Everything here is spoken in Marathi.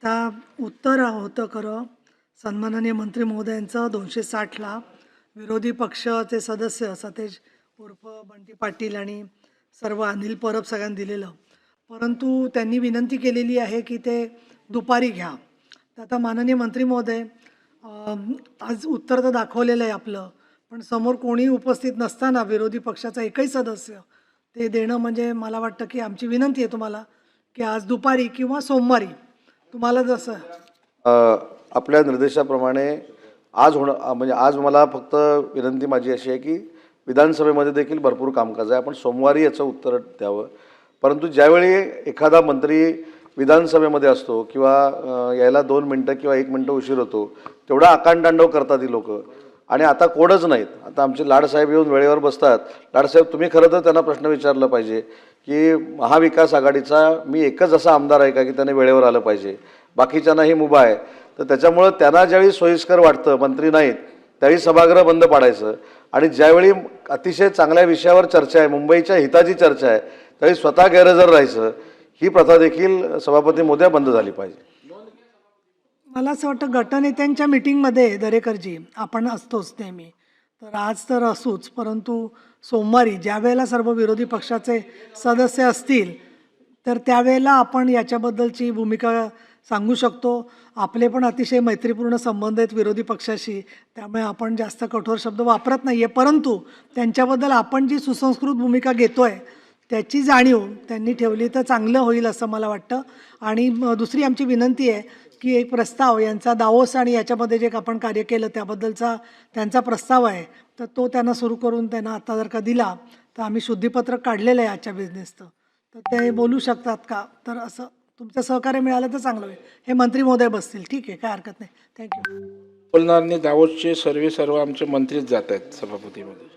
आता उत्तर होतं खरं सन्माननीय मंत्री महोदयांचं 260ला विरोधी पक्षाचे सदस्य सतेज उर्फ बंटी पाटील आणि सर्व अनिल परब सगळ्यांनी दिलेलं, परंतु त्यांनी विनंती केलेली आहे की ते दुपारी घ्या. तर आता माननीय मंत्री महोदय, आज उत्तर तर दाखवलेलं आहे आपलं, पण समोर कोणी उपस्थित नसताना विरोधी पक्षाचा एकही सदस्य ते देणं म्हणजे मला वाटतं की आमची विनंती आहे तुम्हाला की आज दुपारी किंवा सोमवारी तुम्हाला जसं आपल्या निर्देशाप्रमाणे आज म्हणजे आज मला फक्त विनंती माझी अशी आहे की विधानसभेमध्ये देखील भरपूर कामकाज आहे, आपण सोमवारी याचं उत्तर द्यावं. परंतु ज्यावेळी एखादा मंत्री विधानसभेमध्ये असतो किंवा यायला 2 मिनटं किंवा 1 मिनटं उशीर होतो, तेवढा आकांडतांडव करतात ही लोकं. आणि आता कोडच नाहीत. आता आमचे लाडसाहेब येऊन वेळेवर बसतात. लाडसाहेब, तुम्ही खरं तर त्यांना प्रश्न विचारला पाहिजे की महाविकास आघाडीचा मी एकच असा आमदार आहे का की त्याने वेळेवर आलं पाहिजे, बाकीच्यांनाही मुभा आहे. तर त्याच्यामुळं त्यांना ज्यावेळी सोयीस्कर वाटतं, मंत्री नाहीत, त्यावेळी सभागृह बंद पाडायचं आणि ज्यावेळी अतिशय चांगल्या विषयावर चर्चा आहे, मुंबईच्या हिताची चर्चा आहे, त्यावेळी स्वतः गैरहजर राहायचं. ही प्रथा देखील सभापती महोदया बंद झाली पाहिजे. मला असं वाटतं गटनेत्यांच्या मीटिंगमध्ये दरेकरजी आपण असतोच नेहमी, तर आज तर असूच, परंतु सोमवारी ज्या वेळेला सर्व विरोधी पक्षाचे सदस्य असतील तर त्यावेळेला आपण याच्याबद्दलची भूमिका सांगू शकतो. आपले पण अतिशय मैत्रीपूर्ण संबंध आहेत विरोधी पक्षाशी, त्यामुळे आपण जास्त कठोर शब्द वापरत नाही आहे, परंतु त्यांच्याबद्दल आपण जी सुसंस्कृत भूमिका घेतो आहे त्याची जाणीव त्यांनी ठेवली तर चांगलं होईल असं मला वाटतं. आणि दुसरी आमची विनंती आहे की एक प्रस्ताव यांचा दावोस आणि याच्यामध्ये जे आपण कार्य केलं त्याबद्दलचा त्यांचा प्रस्ताव आहे, तर तो त्यांना सुरू करून त्यांना आता जर का दिला तर आम्ही शुद्धीपत्रक काढलेलं आहे आजच्या बिझनेसचं, तर ते बोलू शकतात का, तर असं तुमचं सहकार्य मिळालं तर चांगलं होईल. हे मंत्री महोदय बसतील, ठीक आहे, काय हरकत नाही. थँक्यू. बोलणार नाही. दावोसचे सर्व आमचे मंत्रीच जात आहेत सभापतीमध्ये.